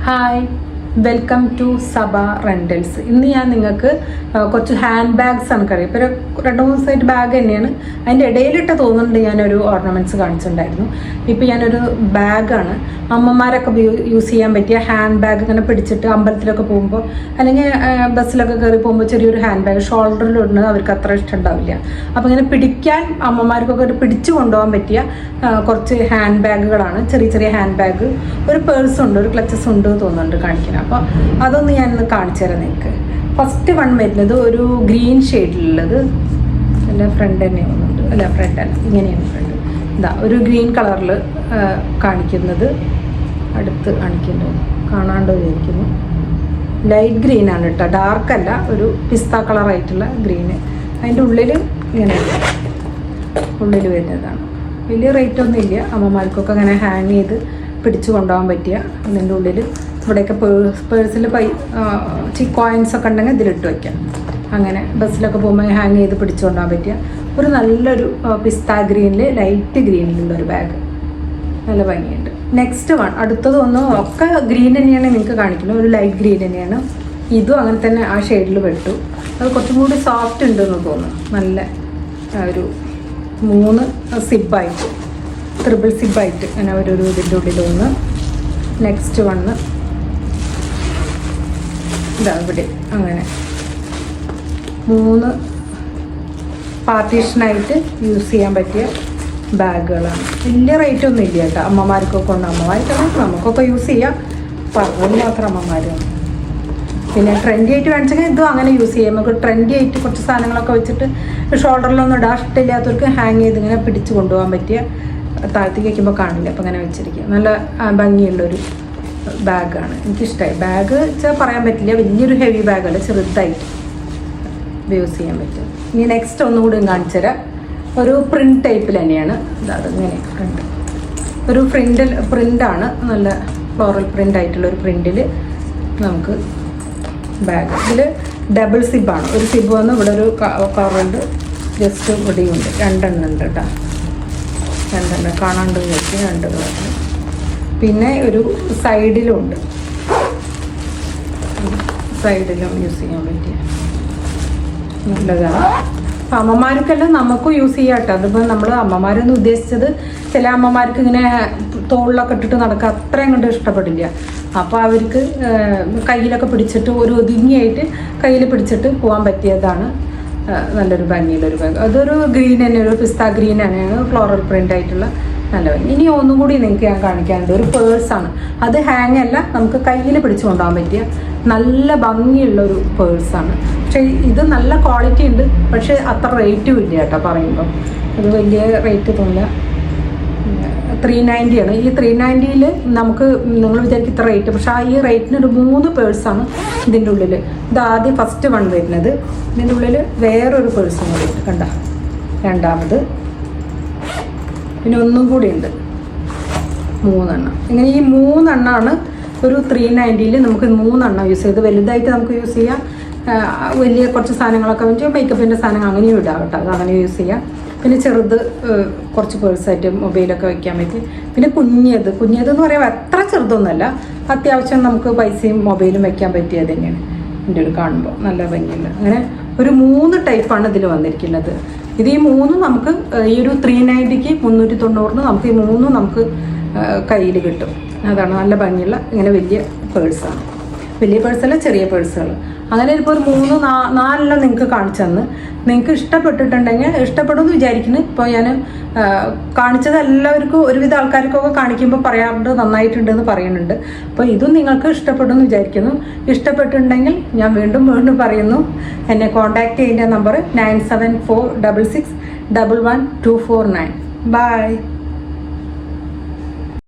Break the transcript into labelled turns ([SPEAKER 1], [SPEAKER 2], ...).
[SPEAKER 1] Hi, welcome to sub rentals. ഇന്ന് ഞാൻ നിങ്ങൾക്ക് കുറച്ച് ഹാൻഡ് ബാഗ്സ് എനിക്കറിയാം. ഇപ്പോൾ 2-3 ദിവസമായിട്ട് ബാഗ് തന്നെയാണ്. അതിൻ്റെ ഇടയിലിട്ട് തോന്നുന്നുണ്ട് ഞാനൊരു ഓർണമെൻറ്റ്സ് കാണിച്ചിട്ടുണ്ടായിരുന്നു. ഇപ്പോൾ ഞാനൊരു ബാഗാണ്, അമ്മമാരൊക്കെ യൂസ് ചെയ്യാൻ പറ്റിയ ഹാൻഡ് ബാഗ്. ഇങ്ങനെ പിടിച്ചിട്ട് അമ്പലത്തിലൊക്കെ പോകുമ്പോൾ അല്ലെങ്കിൽ ബസ്സിലൊക്കെ കയറി പോകുമ്പോൾ ചെറിയൊരു ഹാൻഡ് ബാഗ് ഷോൾഡറിൽ ഇടുന്നത് അവർക്ക് അത്ര ഇഷ്ടം ഉണ്ടാവില്ല. അപ്പോൾ ഇങ്ങനെ പിടിക്കാൻ അമ്മമാർക്കൊക്കെ ഒരു പിടിച്ചു കൊണ്ടുപോകാൻ പറ്റിയ കുറച്ച് ഹാൻഡ് ബാഗുകളാണ്. ചെറിയ ചെറിയ ഹാൻഡ് ബാഗ്, ഒരു പേഴ്സുണ്ട്, ഒരു ക്ലച്ചസ് ഉണ്ട് തോന്നുന്നുണ്ട് കാണിക്കുന്നത്. അപ്പോൾ അതൊന്ന് ഞാനൊന്ന് കാണിച്ചു തരാം നിങ്ങൾക്ക്. ഫസ്റ്റ് വൺ വരുന്നത് ഒരു ഗ്രീൻ ഷെയ്ഡിലുള്ളത്. എൻ്റെ ഫ്രണ്ട് തന്നെ ഒന്നുണ്ട്, അല്ല ഫ്രണ്ട് അല്ല, ഇങ്ങനെയാണ് ഫ്രണ്ട്. ഇതാ ഒരു ഗ്രീൻ കളറിൽ കാണിക്കുന്നത്, അടുത്ത് കാണിക്കുന്നത് കാണാണ്ട് വിചാരിക്കുന്നു. ലൈറ്റ് ഗ്രീൻ ആണ് കേട്ടോ, ഡാർക്കല്ല, ഒരു പിസ്ത കളറായിട്ടുള്ള ഗ്രീന്. അതിൻ്റെ ഉള്ളിൽ ഇങ്ങനെ ഉള്ളിൽ വരുന്നതാണ്. വലിയ റേറ്റ് ഒന്നും ഇല്ല, അമ്മമാർക്കൊക്കെ അങ്ങനെ ഹാങ് ചെയ്ത് പിടിച്ചു കൊണ്ടുപോകാൻ പറ്റിയ. അതിൻ്റെ ഉള്ളിൽ ഇവിടെയൊക്കെ പേഴ്സിൽ കോയിൻസ് ഒക്കെ ഉണ്ടെങ്കിൽ ഇതിലിട്ട് വയ്ക്കാം. അങ്ങനെ ബസ്സിലൊക്കെ പോകുമ്പോൾ ഹാങ് ചെയ്ത് പിടിച്ചു കൊണ്ടുപോകാൻ പറ്റിയ ഒരു നല്ലൊരു പിസ്ത ഗ്രീനിൽ ലൈറ്റ് ഗ്രീനിലുള്ളൊരു ബാഗ്, നല്ല ഭംഗിയുണ്ട്. നെക്സ്റ്റ് വൺ, അടുത്തത് ഒന്ന് ഒക്കെ ഗ്രീൻ തന്നെയാണ് നിങ്ങൾക്ക് കാണിക്കുന്നത്, ഒരു ലൈറ്റ് ഗ്രീൻ തന്നെയാണ്. ഇതും അങ്ങനെ തന്നെ ആ ഷെയ്ഡിൽ പെട്ടു. അത് കുറച്ചും കൂടി സോഫ്റ്റ് ഉണ്ടെന്ന് തോന്നുന്നു. നല്ല ഒരു 3 സിബായിട്ട്, ട്രിപ്പിൾ സിബായിട്ട് അങ്ങനെ ഒരു ഇതിൻ്റെ ഉള്ളിൽ ഒന്ന്. നെക്സ്റ്റ് വണ്ണ് ഇതാ ഇവിടെ അങ്ങനെ 3 പാർട്ടീഷനായിട്ട് യൂസ് ചെയ്യാൻ പറ്റിയ ബാഗുകളാണ്. വലിയ റേറ്റ് ഒന്നും ഇല്ല കേട്ടോ. അമ്മമാർക്കൊക്കെ ഉണ്ട്, അമ്മമാർക്കൊക്കെ നമുക്കൊക്കെ യൂസ് ചെയ്യാം, പറഞ്ഞത് മാത്രം അമ്മമാരാണ്. പിന്നെ ട്രെൻഡി ആയിട്ട് വേണിച്ചെങ്കിൽ ഇതും അങ്ങനെ യൂസ് ചെയ്യാം. നമുക്ക് ട്രെൻഡി ആയിട്ട് കുറച്ച് സാധനങ്ങളൊക്കെ വെച്ചിട്ട് ഷോൾഡറിലൊന്നും ഇടാൻ ഇഷ്ടമില്ലാത്തവർക്ക് ഹാങ് ചെയ്ത് ഇങ്ങനെ പിടിച്ച് കൊണ്ടുപോകാൻ പറ്റിയ, താഴത്തേക്ക് വയ്ക്കുമ്പോൾ കാണില്ല, അപ്പോൾ അങ്ങനെ വെച്ചിരിക്കുക. നല്ല ഭംഗിയുള്ളൊരു ബാഗാണ്, എനിക്കിഷ്ടമായി. ബാഗ് വെച്ചാൽ പറയാൻ പറ്റില്ല, വലിയൊരു ഹെവി ബാഗല്ല, ചെറുതായിട്ട് യൂസ് ചെയ്യാൻ പറ്റും. ഇനി നെക്സ്റ്റ് ഒന്നുകൂടി കാണിച്ചു തരാം. ഒരു പ്രിൻ്റ് ടൈപ്പിൽ തന്നെയാണ്. അതിങ്ങനെ പ്രിൻ്റ്, ഒരു പ്രിൻ്റാണ്, നല്ല ഫ്ലോറൽ പ്രിൻ്റ് ആയിട്ടുള്ളൊരു പ്രിൻ്റിൽ നമുക്ക് ബാഗ്. ഇതിൽ ഡബിൾ സിബാണ്. ഒരു സിബ് വന്ന് ഇവിടെ ഒരു കവറുണ്ട്, ജസ്റ്റ് ഇവിടെയുണ്ട്, 2 എണ്ണം ഉണ്ട് കേട്ടോ. 2 എണ്ണം കാണാണ്ട് വെച്ച് 2 കളറിൽ. പിന്നെ ഒരു സൈഡിലും ഉണ്ട്, സൈഡിലും യൂസ് ചെയ്യാൻ പറ്റിയ നല്ലതാണ്. അപ്പം അമ്മമാർക്കെല്ലാം നമുക്കും യൂസ് ചെയ്യാം കേട്ടോ. അതിപ്പോൾ നമ്മൾ അമ്മമാരെന്ന് ഉദ്ദേശിച്ചത് ചില അമ്മമാർക്ക് ഇങ്ങനെ തോളിലൊക്കെ ഇട്ടിട്ട് നടക്കുക അത്രയും കണ്ട് ഇഷ്ടപ്പെടില്ല. അപ്പോൾ അവർക്ക് കയ്യിലൊക്കെ പിടിച്ചിട്ട് ഒരു ഒതുങ്ങിയായിട്ട് കയ്യിൽ പിടിച്ചിട്ട് പോകാൻ പറ്റിയതാണ്. നല്ലൊരു ഭംഗിയുള്ളൊരു ബാഗ്. അതൊരു ഗ്രീൻ തന്നെ, ഒരു പിസ്ത ഗ്രീൻ തന്നെയാണ്, ഫ്ലോറൽ പ്രിൻ്റ് ആയിട്ടുള്ള നല്ല ഭംഗി. ഇനി ഒന്നും കൂടി നിങ്ങൾക്ക് ഞാൻ കാണിക്കാനുണ്ട്. ഒരു പേഴ്സാണ്, അത് ഹാങ് അല്ല, നമുക്ക് കയ്യിൽ പിടിച്ചു കൊണ്ടുപോകാൻ പറ്റിയ നല്ല ഭംഗിയുള്ളൊരു പേഴ്സാണ്. പക്ഷേ ഇത് നല്ല ക്വാളിറ്റി ഉണ്ട്, പക്ഷേ അത്ര റേറ്റും ഇല്ല കേട്ടോ. പറയുമ്പോൾ അത് വലിയ റേറ്റ് തോന്നില്ല. 390 ആണ്. ഈ 390ൽ നമുക്ക് നിങ്ങൾ വിചാരിക്കും ഇത്ര റേറ്റ്, പക്ഷേ ഈ റേറ്റിനൊരു 3 പേഴ്സാണ് ഇതിൻ്റെ ഉള്ളിൽ. ഇത് ആദ്യം ഫസ്റ്റ് വൺ വരുന്നത്. ഇതിൻ്റെ ഉള്ളിൽ വേറൊരു പേഴ്സും കൂടി ഉണ്ട്, കണ്ട, രണ്ടാമത്. പിന്നെ ഒന്നും കൂടി ഉണ്ട്, 3 എണ്ണം. ഇങ്ങനെ ഈ 3 എണ്ണമാണ് ഒരു 390ൽ നമുക്ക് 3 എണ്ണം യൂസ് ചെയ്ത്. വലുതായിട്ട് നമുക്ക് യൂസ് ചെയ്യാം, വലിയ കുറച്ച് സാധനങ്ങളൊക്കെ വെച്ച് മേക്കപ്പിൻ്റെ സാധനങ്ങൾ അങ്ങനെയും ഇടാം കേട്ടോ, അത് അങ്ങനെ യൂസ് ചെയ്യാം. പിന്നെ ചെറുത് കുറച്ച് പേഴ്സായിട്ട് മൊബൈലൊക്കെ വയ്ക്കാൻ പറ്റി. പിന്നെ കുഞ്ഞതെന്ന് പറയുമ്പോൾ അത്ര ചെറുതൊന്നുമല്ല, അത്യാവശ്യം നമുക്ക് പൈസയും മൊബൈലും വയ്ക്കാൻ പറ്റിയത് തന്നെയാണ്. എൻ്റെ ഒരു കാണുമ്പോൾ നല്ല ഭംഗിയുണ്ട്. അങ്ങനെ ഒരു 3 ടൈപ്പാണ് ഇതിൽ വന്നിരിക്കുന്നത്. ഇത് ഈ 3 നമുക്ക് ഈ ഒരു 390ക്ക് 390 നമുക്ക് ഈ 3 നമുക്ക് കയ്യിൽ കിട്ടും. അതാണ് നല്ല ഭംഗിയുള്ള ഇങ്ങനെ വലിയ പേഴ്സാണ്. വലിയ പേഴ്സല്ല, ചെറിയ പേഴ്സുകൾ. അങ്ങനെ ഇപ്പോൾ ഒരു 3-4 നിങ്ങൾക്ക് കാണിച്ചു തന്ന്. നിങ്ങൾക്ക് ഇഷ്ടപ്പെട്ടിട്ടുണ്ടെങ്കിൽ, ഇഷ്ടപ്പെടുമെന്ന് വിചാരിക്കുന്നു. ഇപ്പോൾ ഞാൻ കാണിച്ചത് എല്ലാവർക്കും, ഒരുവിധ ആൾക്കാർക്കൊക്കെ കാണിക്കുമ്പോൾ പറയാറുണ്ട് നന്നായിട്ടുണ്ടെന്ന് പറയുന്നുണ്ട്. അപ്പോൾ ഇതും നിങ്ങൾക്ക് ഇഷ്ടപ്പെടുമെന്ന് വിചാരിക്കുന്നു. ഇഷ്ടപ്പെട്ടിട്ടുണ്ടെങ്കിൽ ഞാൻ വീണ്ടും പറയുന്നു, എന്നെ കോൺടാക്റ്റ് ചെയ്യേണ്ട നമ്പർ 9746611249. ബൈ.